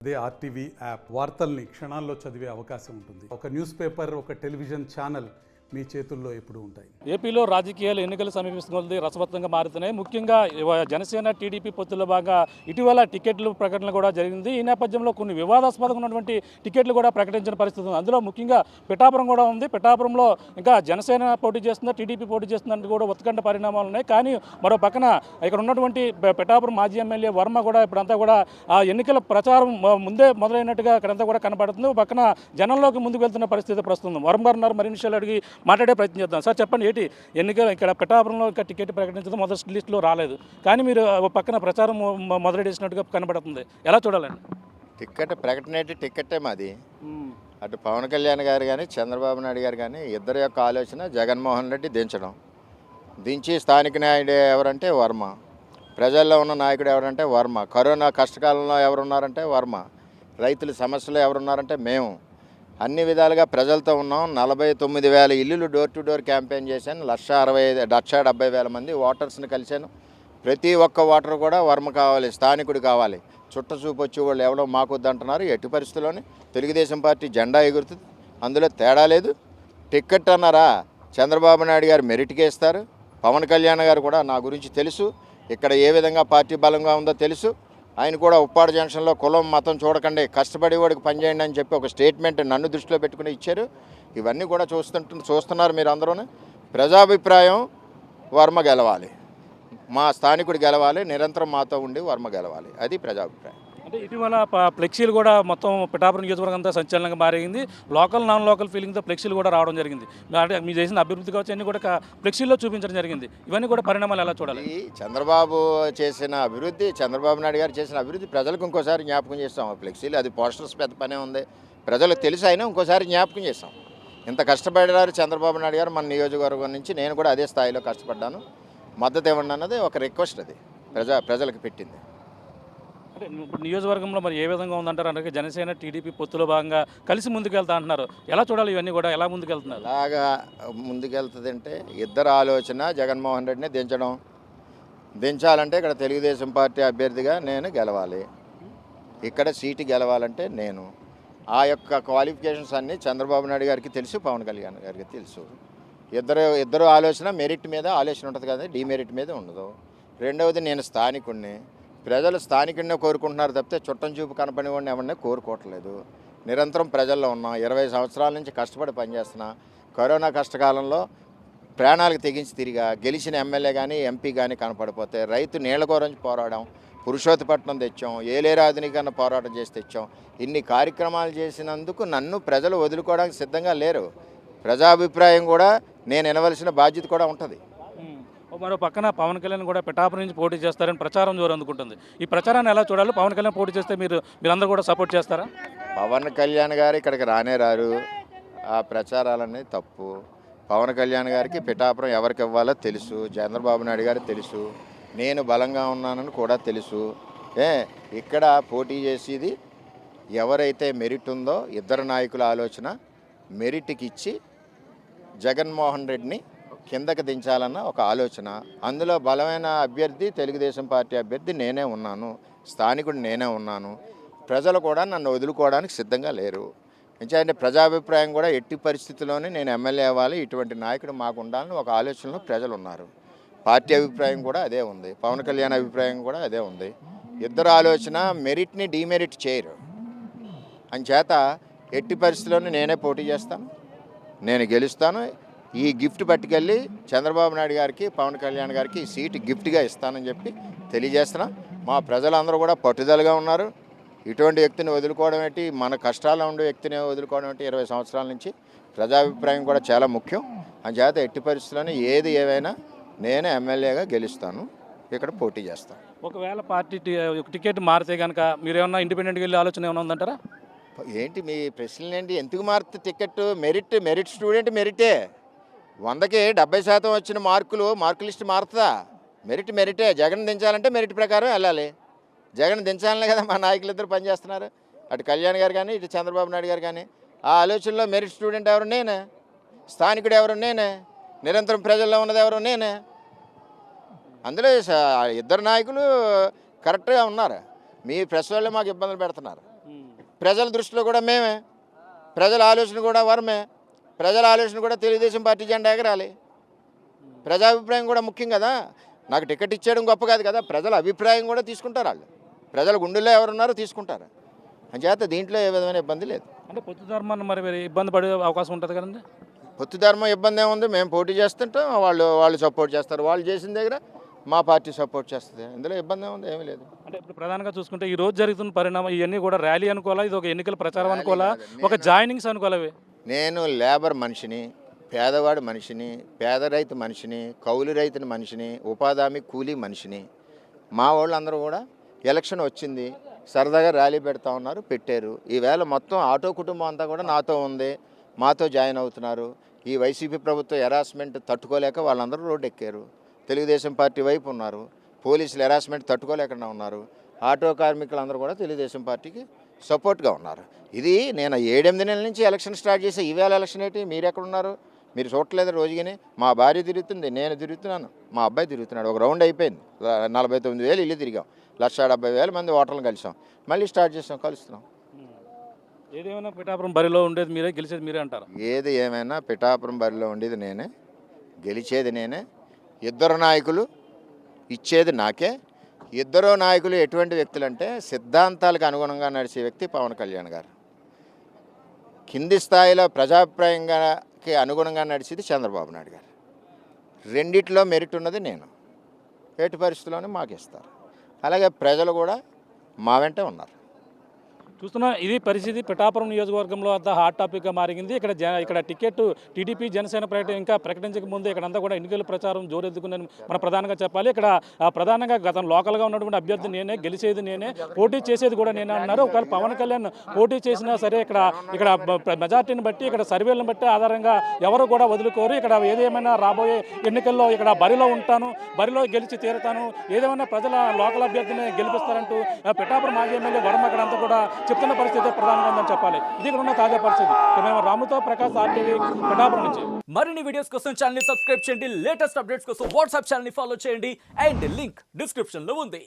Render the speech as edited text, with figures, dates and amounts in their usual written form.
అదే RTV app వార్తల్ని క్షణాల్లో చదివే అవకాశం ఉంటుంది. ఒక న్యూస్ పేపర్, ఒక టెలివిజన్ ఛానల్ మీ చేతుల్లో ఎప్పుడూ ఉంటాయి. ఏపీలో రాజకీయాలు ఎన్నికలు సమీపిస్తుంది, రసవత్తంగా మారుతున్నాయి. ముఖ్యంగా జనసేన టీడీపీ పొత్తుల్లో భాగంగా ఇటీవల టికెట్లు ప్రకటన కూడా జరిగింది. ఈ నేపథ్యంలో కొన్ని వివాదాస్పదంగా ఉన్నటువంటి టికెట్లు కూడా ప్రకటించిన పరిస్థితి ఉంది. అందులో ముఖ్యంగా పిఠాపురం కూడా ఉంది. పిఠాపురంలో ఇంకా జనసేన పోటీ చేస్తుందా, టీడీపీ పోటీ చేస్తుందని కూడా ఉత్కంఠ పరిణామాలు ఉన్నాయి. కానీ మరో పక్కన ఇక్కడ ఉన్నటువంటి పిఠాపురం మాజీ ఎమ్మెల్యే వర్మ కూడా ఇప్పుడంతా కూడా ఆ ఎన్నికల ప్రచారం ముందే మొదలైనట్టుగా ఇక్కడంతా కూడా కనబడుతుంది. పక్కన జనంలోకి ముందుకు వెళ్తున్న పరిస్థితి ప్రస్తుతం. వర్మ గారు ఉన్నారు, మరిన్ని విషయాలు అడిగి మాట్లాడే ప్రయత్నం చేద్దాం. సార్ చెప్పండి, ఏంటి ఎన్నికలు ఇక్కడ పిఠాపురంలో ఇంకా టికెట్ ప్రకటించడం మొదటి లిస్టులో రాలేదు, కానీ మీరు పక్కన ప్రచారం మొదలెట్టేసినట్టుగా కనబడుతుంది. ఎలా చూడాలండి? టికెట్ ప్రకటన ఏంటి? టికెట్టే మాది. అటు పవన్ కళ్యాణ్ గారు కానీ చంద్రబాబు నాయుడు గారు కానీ ఇద్దరి యొక్క ఆలోచన జగన్మోహన్ రెడ్డి దించడం. దించి స్థానిక నాయుడు ఎవరంటే వర్మ, ప్రజల్లో ఉన్న నాయకుడు ఎవరంటే వర్మ, కరోనా కష్టకాలంలో ఎవరున్నారంటే వర్మ, రైతుల సమస్యలు ఎవరున్నారంటే మేము. అన్ని విధాలుగా ప్రజలతో ఉన్నాం. 49,000 ఇల్లులు డోర్ టు డోర్ క్యాంపెయిన్ చేశాను. 1,70,000 మంది ఓటర్స్ని కలిశాను. ప్రతి ఒక్క ఓటర్ కూడా వర్మ కావాలి, స్థానికుడు కావాలి. చుట్ట చూపు వచ్చి వాళ్ళు ఎవరో మాకొద్దంటున్నారు. ఎట్టి పరిస్థితుల్లోనే తెలుగుదేశం పార్టీ జెండా ఎగురుతుంది, అందులో తేడా లేదు. టిక్కెట్ అన్నారా, చంద్రబాబు నాయుడు గారు మెరిట్కే ఇస్తారు. పవన్ కళ్యాణ్ గారు కూడా నా గురించి తెలుసు, ఇక్కడ ఏ విధంగా పార్టీ బలంగా ఉందో తెలుసు. ఆయన కూడా ఉప్పాడ జంక్షన్లో కులం మతం చూడకండి, కష్టపడేవాడికి పనిచేయండి అని చెప్పి ఒక స్టేట్మెంట్ నన్ను దృష్టిలో పెట్టుకుని ఇచ్చారు. ఇవన్నీ కూడా చూస్తున్నారు మీరు అందరూ. ప్రజాభిప్రాయం వర్మ గెలవాలి, మా స్థానికుడు గెలవాలి, నిరంతరం మాతో ఉండి వర్మ గెలవాలి, అది ప్రజాభిప్రాయం. అంటే ఇటీవల ఫ్లెక్సీలు కూడా మొత్తం పిఠాపురం నియోజకవర్గం అంతా సంచలనంగా మారింది. లోకల్ నాన్ లోకల్ ఫీలింగ్తో ఫ్లెక్సీలు కూడా రావడం జరిగింది. అంటే మీరు చేసిన అభివృద్ధి కావచ్చు అన్నీ కూడా ఫ్లెక్సీల్లో చూపించడం జరిగింది. ఇవన్నీ కూడా పరిణామాలు ఎలా చూడాలి? చంద్రబాబు చేసిన అభివృద్ధి, చంద్రబాబు నాయుడు గారు చేసిన అభివృద్ధి ప్రజలకు ఇంకోసారి జ్ఞాపకం చేస్తాం. ఫ్లెక్సీలు అది పోస్టర్స్ పెద్ద పనే ఉంది, ప్రజలకు తెలిసి అయినా ఇంకోసారి జ్ఞాపకం చేస్తాం. ఇంత కష్టపడ్డారు చంద్రబాబు నాయుడు గారు మన నియోజకవర్గం నుంచి. నేను కూడా అదే స్థాయిలో కష్టపడ్డాను. మద్దతు ఇవ్వండి అన్నది ఒక రిక్వెస్ట్, అది ప్రజలకు పెట్టింది. అంటే నియోజకవర్గంలో మరి ఏ విధంగా ఉందంటారు? అంటే జనసేన టీడీపీ పొత్తులో భాగంగా కలిసి ముందుకెళ్తా అంటున్నారు. ఎలా చూడాలి ఇవన్నీ కూడా? ఎలా ముందుకెళ్తున్నారు? అలాగా ముందుకెళ్తుంది అంటే ఇద్దరు ఆలోచన జగన్మోహన్ రెడ్డిని దించాలంటే ఇక్కడ తెలుగుదేశం పార్టీ అభ్యర్థిగా నేను గెలవాలి, ఇక్కడ సీటు గెలవాలంటే నేను. ఆ యొక్క క్వాలిఫికేషన్స్ అన్నీ చంద్రబాబు నాయుడు గారికి తెలుసు, పవన్ కళ్యాణ్ గారికి తెలుసు. ఇద్దరు ఆలోచన మెరిట్ మీద ఆలోచన ఉంటుంది కదా, డిమెరిట్ మీద ఉండదు. రెండవది నేను స్థానికుడిని, ప్రజలు స్థానికుడినే కోరుకుంటున్నారు తప్పితే చుట్టం చూపు కనపడివాడిని ఎవరిని కోరుకోవట్లేదు. నిరంతరం ప్రజల్లో ఉన్నాం. 20 సంవత్సరాల నుంచి కష్టపడి పనిచేస్తున్నా. కరోనా కష్టకాలంలో ప్రాణాలకు తెగించి తిరిగా గెలిచిన ఎమ్మెల్యే కానీ ఎంపీ కానీ కనపడిపోతే రైతు నీళ్ల గురించి పోరాడాం, పురుషోత్తపట్నం తెచ్చాం, ఏలేరు ఆధునీకరణ పోరాటం చేసి తెచ్చాం. ఇన్ని కార్యక్రమాలు చేసినందుకు నన్ను ప్రజలు వదులుకోవడానికి సిద్ధంగా లేరు. ప్రజాభిప్రాయం కూడా నేను వినవలసిన బాధ్యత కూడా ఉంటుంది. మరో పక్కన పవన్ కళ్యాణ్ కూడా పిఠాపురం నుంచి పోటీ చేస్తారని ప్రచారం జోరు అందుకుంటుంది. ఈ ప్రచారాన్ని ఎలా చూడాలి? పవన్ కళ్యాణ్ పోటీ చేస్తే మీరందరూ కూడా సపోర్ట్ చేస్తారా? పవన్ కళ్యాణ్ గారు ఇక్కడికి రారు. ఆ ప్రచారాలన్నీ తప్పు. పవన్ కళ్యాణ్ గారికి పిఠాపురం ఎవరికి ఇవ్వాలో తెలుసు, చంద్రబాబు నాయుడు గారికి తెలుసు, నేను బలంగా ఉన్నానని కూడా తెలుసు. ఇక్కడ పోటీ చేసేది ఎవరైతే మెరిట్ ఉందో ఇద్దరు నాయకుల ఆలోచన మెరిట్కి ఇచ్చి జగన్మోహన్ రెడ్డిని కిందకి దించాలన్న ఒక ఆలోచన. అందులో బలమైన అభ్యర్థి తెలుగుదేశం పార్టీ అభ్యర్థి నేనే ఉన్నాను, స్థానికుడు నేనే ఉన్నాను. ప్రజలు కూడా నన్ను వదులుకోవడానికి సిద్ధంగా లేరు. ఎందుకంటే ప్రజాభిప్రాయం కూడా ఎట్టి పరిస్థితుల్లోనే నేను ఎమ్మెల్యే అవ్వాలి, ఇటువంటి నాయకుడు మాకు ఉండాలని ఒక ఆలోచనలో ప్రజలు ఉన్నారు. పార్టీ అభిప్రాయం కూడా అదే ఉంది, పవన్ కళ్యాణ్ అభిప్రాయం కూడా అదే ఉంది. ఇద్దరు ఆలోచన మెరిట్ని డిమెరిట్ చేయరు. అంచేత ఎట్టి పరిస్థితుల్లోనే నేనే పోటీ చేస్తాను, నేను గెలుస్తాను. ఈ గిఫ్ట్ పట్టుకెళ్ళి చంద్రబాబు నాయుడు గారికి పవన్ కళ్యాణ్ గారికి ఈ సీటు గిఫ్ట్గా ఇస్తానని చెప్పి తెలియజేస్తున్నా. మా ప్రజలందరూ కూడా పట్టుదలగా ఉన్నారు. ఇటువంటి వ్యక్తిని వదులుకోవడం ఏంటి, మన కష్టాల్లో ఉండే వ్యక్తిని వదులుకోవడం ఏంటి? 20 సంవత్సరాల నుంచి ప్రజాభిప్రాయం కూడా చాలా ముఖ్యం. అంచేత ఎట్టి పరిస్థితుల్లోనే ఏది ఏవైనా నేనే ఎమ్మెల్యేగా గెలుస్తాను, ఇక్కడ పోటీ చేస్తాను. ఒకవేళ పార్టీ టికెట్ మారితే కనుక మీరేమన్నా ఇండిపెండెంట్గా వెళ్ళే ఆలోచన ఏమైనా ఉందంటారా? ఏంటి మీ ప్రశ్నలు ఏంటి? ఎందుకు మారుతుంది టికెట్? మెరిట్ స్టూడెంట్ మెరిటే. 100కి 70% వచ్చిన మార్కు లిస్ట్ మారుతుందా? మెరిటే. జగన్ దించాలంటే మెరిట్ ప్రకారం వెళ్ళాలి. జగన్ దించాలనే కదా మా నాయకులు ఇద్దరు పనిచేస్తున్నారు, అటు కళ్యాణ్ గారు కానీ ఇటు చంద్రబాబు నాయుడు గారు కానీ. ఆ ఆలోచనలో మెరిట్ స్టూడెంట్ ఎవరు? నేనే. స్థానికుడు ఎవరు? నేనే. నిరంతరం ప్రజల్లో ఉన్నది ఎవరు? నేనే. అందులో ఇద్దరు నాయకులు కరెక్ట్గా ఉన్నారు. మీ ప్రెస్ వాళ్ళే మాకు ఇబ్బందులు పెడుతున్నారు. ప్రజల దృష్టిలో కూడా మేమే, ప్రజల ఆలోచన కూడా వరమే, ప్రజల ఆలోచన కూడా తెలుగుదేశం పార్టీ జెండా ఎగరాలి. ప్రజాభిప్రాయం కూడా ముఖ్యం కదా. నాకు టికెట్ ఇచ్చేయడం గొప్ప కాదు కదా, ప్రజల అభిప్రాయం కూడా తీసుకుంటారు వాళ్ళు. ప్రజల గుండెల్లో ఎవరున్నారో తీసుకుంటారు. అంచేత దీంట్లో ఏ విధమైన ఇబ్బంది లేదు. అంటే పొత్తు ధర్మాన్ని మరి ఇబ్బంది పడే అవకాశం ఉంటుంది కదండి. పొత్తు ధర్మం ఇబ్బంది ఏముంది, మేము పోటీ చేస్తుంటాం, వాళ్ళు సపోర్ట్ చేస్తారు, వాళ్ళు చేసిన దగ్గర మా పార్టీ సపోర్ట్ చేస్తుంది, ఇందులో ఇబ్బంది ఏముంది, ఏమీ లేదు. అంటే ఇప్పుడు ప్రధానంగా చూసుకుంటే ఈ రోజు జరుగుతున్న పరిణామం ఇవన్నీ కూడా ర్యాలీ అనుకోవాలా, ఇది ఒక ఎన్నికల ప్రచారం అనుకోవాలా, ఒక జాయినింగ్స్ అనుకోవాలవి? నేను లేబర్ మనిషిని, పేదవాడి మనిషిని, పేద రైతు మనిషిని, కౌలు రైతుని మనిషిని, ఉపాధి హామీ కూలీ మనిషిని. మా వాళ్ళందరూ కూడా ఎలక్షన్ వచ్చింది, సరదాగా ర్యాలీ పెడతా ఉన్నారు, పెట్టారు. ఈవేళ మొత్తం ఆటో కుటుంబం అంతా కూడా నాతో ఉంది, మాతో జాయిన్ అవుతున్నారు. ఈ వైసీపీ ప్రభుత్వం హెరాస్మెంట్ తట్టుకోలేక వాళ్ళందరూ రోడ్డు ఎక్కారు, తెలుగుదేశం పార్టీ వైపు ఉన్నారు. పోలీసులు హెరాస్మెంట్ తట్టుకోలేకుండా ఉన్నారు. ఆటో కార్మికులందరూ కూడా తెలుగుదేశం పార్టీకి సపోర్ట్గా ఉన్నారు. ఇది నేను 7-8 నెలల నుంచి ఎలక్షన్ స్టార్ట్ చేసి ఈవేళ ఎలక్షన్ ఏంటి, మీరు ఎక్కడున్నారు, మీరు చూడట్లేదు రోజుగానే. మా భార్య తిరుగుతుంది, నేను తిరుగుతున్నాను, మా అబ్బాయి తిరుగుతున్నాడు. ఒక రౌండ్ అయిపోయింది, 49,000 ఇల్లు తిరిగాం, 170,000 మంది ఓటర్లను కలిసాం, మళ్ళీ స్టార్ట్ చేసాం, కలుస్తున్నాం. ఏదేమైనా పిఠాపురం బరిలో ఉండేది మీరే, గెలిచేది మీరే అంటారు? ఏది ఏమైనా పిఠాపురం బరిలో ఉండేది నేనే, గెలిచేది నేనే. ఇద్దరు నాయకులు ఇచ్చేది నాకే. ఇద్దరు నాయకులు ఎటువంటి వ్యక్తులు అంటే సిద్ధాంతాలకు అనుగుణంగా నడిచే వ్యక్తి పవన్ కళ్యాణ్ గారు. కింది స్థాయిలో ప్రజాభిప్రాయంగాకి అనుగుణంగా నడిచేది చంద్రబాబు నాయుడు గారు. రెండిట్లో మెరిట్ ఉన్నది నేను. ఎట్టి పరిస్థితుల్లోనే మాకు ఇస్తారు. అలాగే ప్రజలు కూడా మా వెంటే ఉన్నారు. చూస్తున్నా ఇది పరిస్థితి. పిఠాపురం నియోజకవర్గంలో అంతా హాట్ టాపిక్గా మారింది. ఇక్కడ టికెట్ టీడీపీ జనసేన ఇంకా ప్రకటించక ముందు ఇక్కడంతా కూడా ఎన్నికల ప్రచారం జోరెత్తుకుందని మనం ప్రధానంగా చెప్పాలి. ఇక్కడ ప్రధానంగా గతం లోకల్గా ఉన్నటువంటి అభ్యర్థి నేనే, గెలిచేది నేనే, పోటీ చేసేది కూడా నేనే అన్నారు. ఒకవేళ పవన్ కళ్యాణ్ పోటీ చేసినా సరే ఇక్కడ మెజార్టీని బట్టి, ఇక్కడ సర్వేలను బట్టి ఆధారంగా ఎవరు కూడా వదులుకోరు. ఇక్కడ ఏదేమైనా రాబోయే ఎన్నికల్లో ఇక్కడ బరిలో ఉంటాను, బరిలో గెలిచి తీరుతాను, ఏదేమైనా ప్రజల లోకల్ అభ్యర్థిని గెలిపిస్తారంటూ పిఠాపురం మాజీ ఎమ్మెల్యే వరమ అక్కడంతా కూడా చెప్తున్న పరిస్థితి ప్రధానంగా ఉందని చెప్పాలి. ఇది ఇక్కడ ఉన్న తాజా పరిస్థితి. మేము రాముతో ప్రకాష్, RTV పిఠాపురం నుంచి. మరిన్ని వీడియోస్ కోసం ఛానల్ ని సబ్స్క్రైబ్ చేయండి, లేటెస్ట్ అప్డేట్స్ కోసం వాట్సాప్ ఛానల్ ని ఫాలో చేయండి, అండ్ లింక్ డిస్క్రిప్షన్ లో ఉంది.